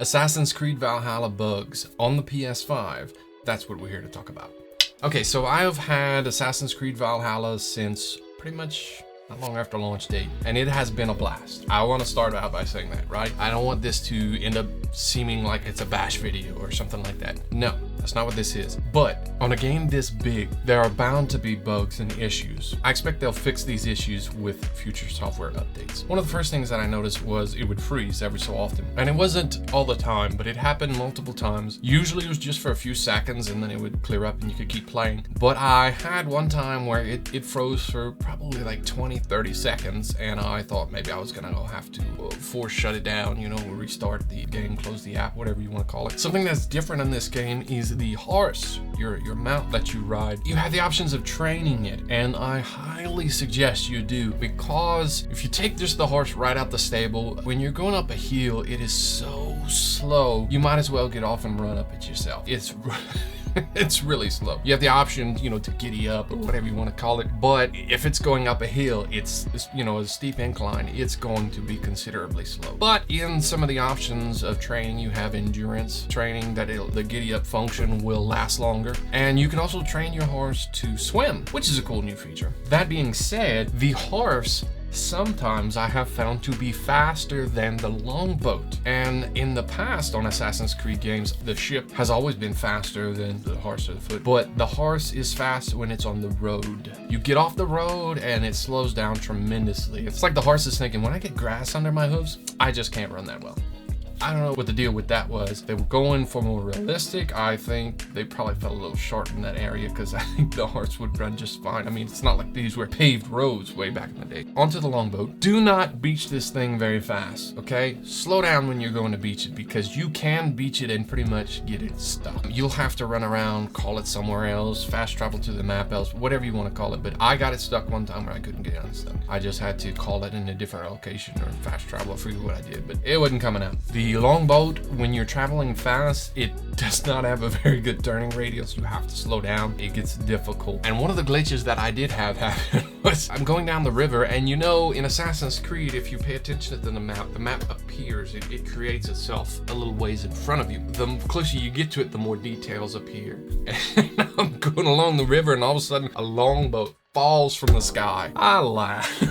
Assassin's Creed Valhalla Bugs on the PS5. That's what we're here to talk about. Okay, so I have had Assassin's Creed Valhalla since pretty much not long after launch date, and it has been a blast. I want to start out by saying that, right? I don't want this to end up seeming like it's a bash video or something like that. No, that's not what this is. But on a game this big, there are bound to be bugs and issues. I expect they'll fix these issues with future software updates. One of the first things that I noticed was it would freeze every so often. And it wasn't all the time, but it happened multiple times. Usually it was just for a few seconds and then it would clear up and you could keep playing. But I had one time where it froze for probably like 20-30 seconds, and I thought maybe I was gonna have to force shut it down, you know, restart the game, close the app, whatever you want to call it. Something that's different in this game is the horse, your mount that you ride. You have the options of training it, and I highly suggest you do, because if you take just the horse right out the stable, when you're going up a hill, it is so slow. You might as well get off and run up it yourself. It's really slow. You have the option, you know, to giddy up or whatever you want to call it. But if it's going up a hill, it's you know, a steep incline, it's going to be considerably slow. But in some of the options of training, you have endurance training that the giddy up function will last longer. And you can also train your horse to swim, which is a cool new feature. That being said, the horse sometimes I have found to be faster than the longboat. And in the past on Assassin's Creed games, the ship has always been faster than the horse or the foot. But the horse is fast when it's on the road. You get off the road and it slows down tremendously. It's like the horse is thinking, when I get grass under my hooves, I just can't run that well. I don't know what the deal with that was. They were going for more realistic. I think they probably fell a little short in that area, because I think the horse would run just fine. I mean, it's not like these were paved roads way back in the day. Onto the longboat. Do not beach this thing very fast, okay? Slow down when you're going to beach it, because you can beach it and pretty much get it stuck. You'll have to run around, call it somewhere else, fast travel to the map else, whatever you want to call it. But I got it stuck one time where I couldn't get it unstuck. I just had to call it in a different location or fast travel. I forget what I did, but it wasn't coming out. The longboat, when you're traveling fast, it does not have a very good turning radius. You have to slow down. It gets difficult. And one of the glitches that I did have happen was I'm going down the river, and you know, in Assassin's Creed, if you pay attention to the map appears. It creates itself a little ways in front of you. The closer you get to it, the more details appear. And I'm going along the river, and all of a sudden a longboat falls from the sky. I laughed.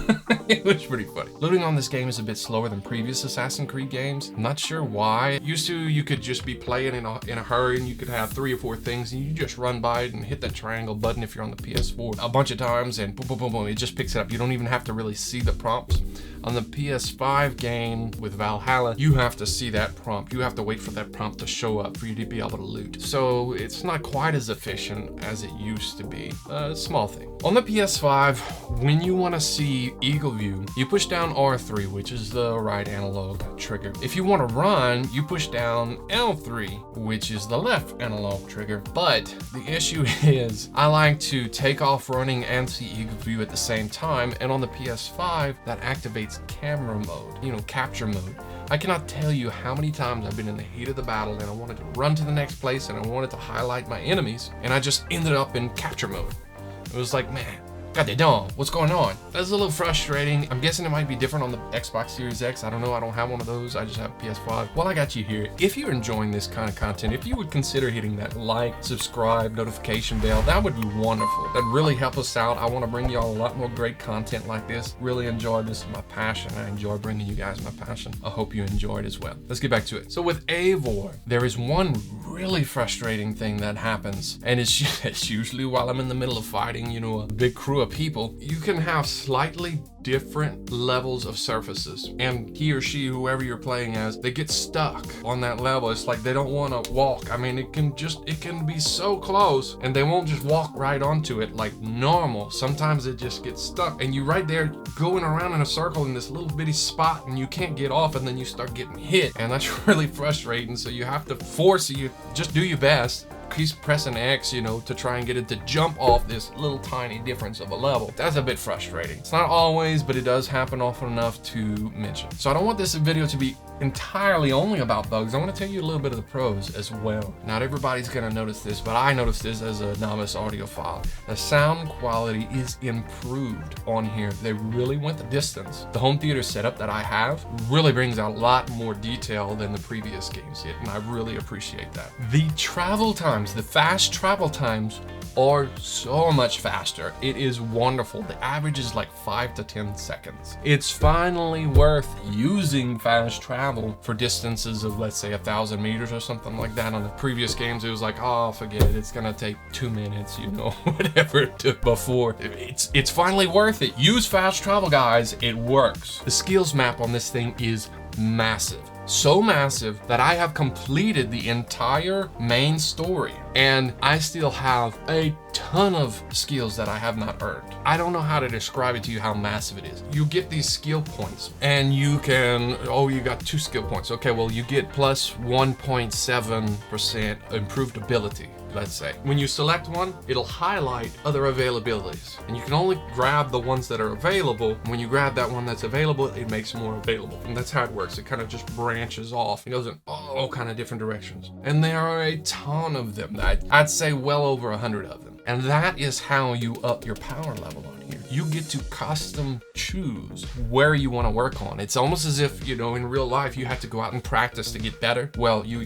It was pretty funny. Loading on this game is a bit slower than previous Assassin's Creed games. I'm not sure why. Used to, you could just be playing in a hurry, and you could have 3 or 4 things, and you just run by it and hit that triangle button if you're on the PS4 a bunch of times, and boom, boom, boom, boom, it just picks it up. You don't even have to really see the prompts. On the PS5 game with Valhalla, you have to see that prompt. You have to wait for that prompt to show up for you to be able to loot. So it's not quite as efficient as it used to be. Small thing. On the PS5, when you want to see eagle view, you push down R3, which is the right analog trigger. If you want to run, you push down L3, which is the left analog trigger. But the issue is, I like to take off running and see eagle view at the same time, and on the PS5, that activates camera mode, you know, capture mode. I cannot tell you how many times I've been in the heat of the battle and I wanted to run to the next place and I wanted to highlight my enemies, and I just ended up in capture mode. It was like, man, goddamn, what's going on? That's a little frustrating. I'm guessing it might be different on the Xbox Series X. I don't know. I don't have one of those. I just have PS5. Well, I got you here. If you're enjoying this kind of content, if you would consider hitting that like, subscribe, notification bell, that would be wonderful. That'd really help us out. I want to bring y'all a lot more great content like this. Really enjoy this. Is my passion. I enjoy bringing you guys my passion. I hope you enjoy it as well. Let's get back to it. So with Eivor, there is one really frustrating thing that happens, and it's usually while I'm in the middle of fighting, you know, a big crew of people. You can have slightly different levels of surfaces, and he or she, whoever you're playing as, they get stuck on that level. It's like they don't want to walk. I mean, it can be so close, and they won't just walk right onto it like normal. Sometimes it just gets stuck, and you right there going around in a circle in this little bitty spot, and you can't get off, and then you start getting hit, and that's really frustrating. So you have to force it. You just do your best. Keep pressing X, you know, to try and get it to jump off this little tiny difference of a level. That's a bit frustrating. It's not always, but it does happen often enough to mention. So I don't want this video to be entirely only about bugs, I want to tell you a little bit of the pros as well. Not everybody's going to notice this, but I noticed this as a novice audiophile. The sound quality is improved on here. They really went the distance. The home theater setup that I have really brings out a lot more detail than the previous games did, and I really appreciate that. The travel times, the fast travel times are so much faster. It is wonderful. The average is like 5 to 10 seconds. It's finally worth using fast travel for distances of, let's say, 1,000 meters or something like that. On the previous games, it was like, oh, forget it. It's gonna take 2 minutes, you know, whatever it took before. It's finally worth it. Use fast travel, guys. It works. The skills map on this thing is massive. So massive that I have completed the entire main story, and I still have a ton of skills that I have not earned. I don't know how to describe it to you how massive it is. You get these skill points and you can, oh, you got 2 skill points. Okay, well, you get plus 1.7% improved ability. Let's say. When you select one, it'll highlight other availabilities. And you can only grab the ones that are available. When you grab that one that's available, it makes more available. And that's how it works. It kind of just branches off. It goes in all kind of different directions. And there are a ton of them. I'd say well over 100 of them. And that is how you up your power level on here. You get to custom choose where you want to work on. It's almost as if, you know, in real life, you have to go out and practice to get better. Well, you're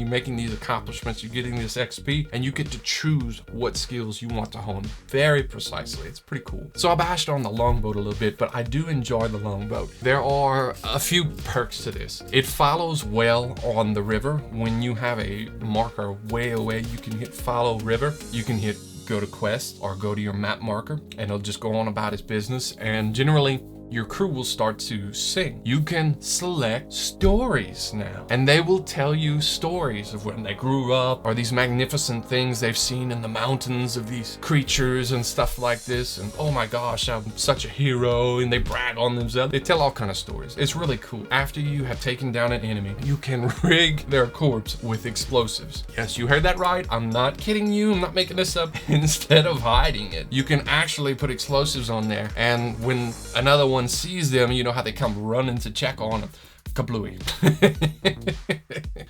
making these accomplishments, you're getting this XP, and you get to choose what skills you want to hone very precisely. It's pretty cool. So I bashed on the longboat a little bit, but I do enjoy the longboat. There are a few perks to this. It follows well on the river. When you have a marker way away, you can hit follow river. You can hit go to quest or go to your map marker, and it'll just go on about its business, and generally your crew will start to sing. You can select stories now, and they will tell you stories of when they grew up, or these magnificent things they've seen in the mountains of these creatures and stuff like this, and oh my gosh, I'm such a hero, and they brag on themselves. They tell all kind of stories. It's really cool. After you have taken down an enemy, you can rig their corpse with explosives. Yes, you heard that right. I'm not kidding you. I'm not making this up. Instead of hiding it, you can actually put explosives on there, and when another one sees them, you know how they come running to check on them. Kablooey.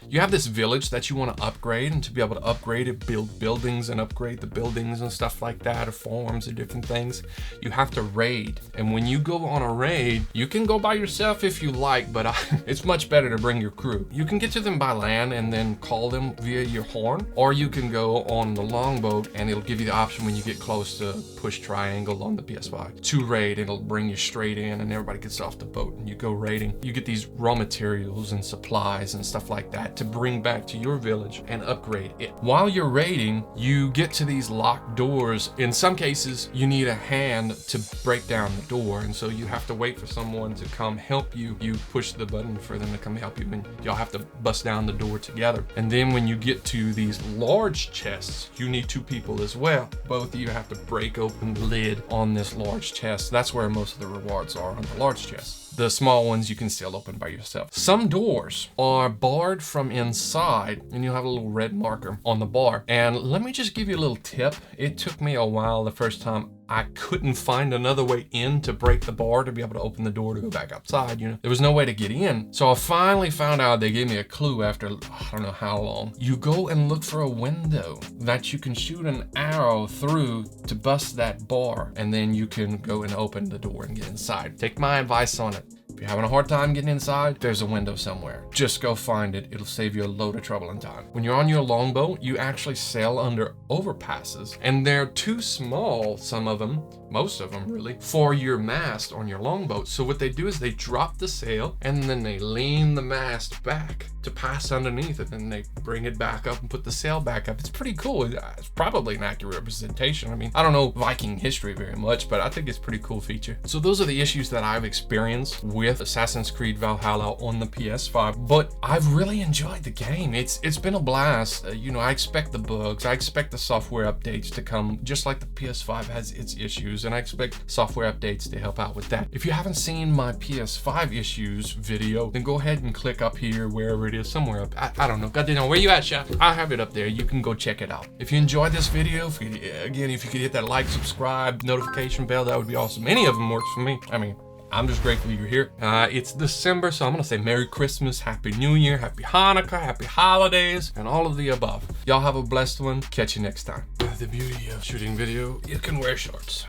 You have this village that you want to upgrade, and to be able to upgrade it, build buildings and upgrade the buildings and stuff like that, or farms or different things, you have to raid. And when you go on a raid, you can go by yourself if you like, but it's much better to bring your crew. You can get to them by land and then call them via your horn, or you can go on the longboat and it'll give you the option when you get close to push triangle on the PS5 to raid. It'll bring you straight in and everybody gets off the boat and you go raiding. You get these raw materials and supplies and stuff like that to bring back to your village and upgrade it. While you're raiding, you get to these locked doors. In some cases, you need a hand to break down the door, and so you have to wait for someone to come help you. You push the button for them to come help you, and y'all have to bust down the door together. And then when you get to these large chests, you need 2 people as well. Both of you have to break open the lid on this large chest. That's where most of the rewards are, on the large chest. The small ones you can still open by yourself. Some doors are barred from inside, and you'll have a little red marker on the bar. And let me just give you a little tip. It took me a while the first time. I couldn't find another way in to break the bar to be able to open the door to go back outside, you know. There was no way to get in. So I finally found out, they gave me a clue after, I don't know how long. You go and look for a window that you can shoot an arrow through to bust that bar, and then you can go and open the door and get inside. Take my advice on it. If you're having a hard time getting inside, there's a window somewhere. Just go find it. It'll save you a load of trouble and time. When you're on your longboat, you actually sail under overpasses, and they're too small, some of them, most of them really, for your mast on your longboat. So what they do is they drop the sail and then they lean the mast back to pass underneath it, and they bring it back up and put the sail back up. It's pretty cool. It's probably an accurate representation. I mean, I don't know Viking history very much, but I think it's a pretty cool feature. So those are the issues that I've experienced with Assassin's Creed Valhalla on the PS5, but I've really enjoyed the game. It's been a blast. You know, I expect the bugs. I expect the software updates to come, just like the PS5 has its issues, and I expect software updates to help out with that. If you haven't seen my PS5 issues video, then go ahead and click up here, wherever it is, somewhere up. I don't know. Goddamn, where you at, chef? I have it up there. You can go check it out. If you enjoyed this video, if you could hit that like, subscribe, notification bell, that would be awesome. Any of them works for me. I mean, I'm just grateful you're here. It's December, so I'm gonna say Merry Christmas, Happy New Year, Happy Hanukkah, Happy Holidays, and all of the above. Y'all have a blessed one. Catch you next time. The beauty of shooting video, you can wear shorts.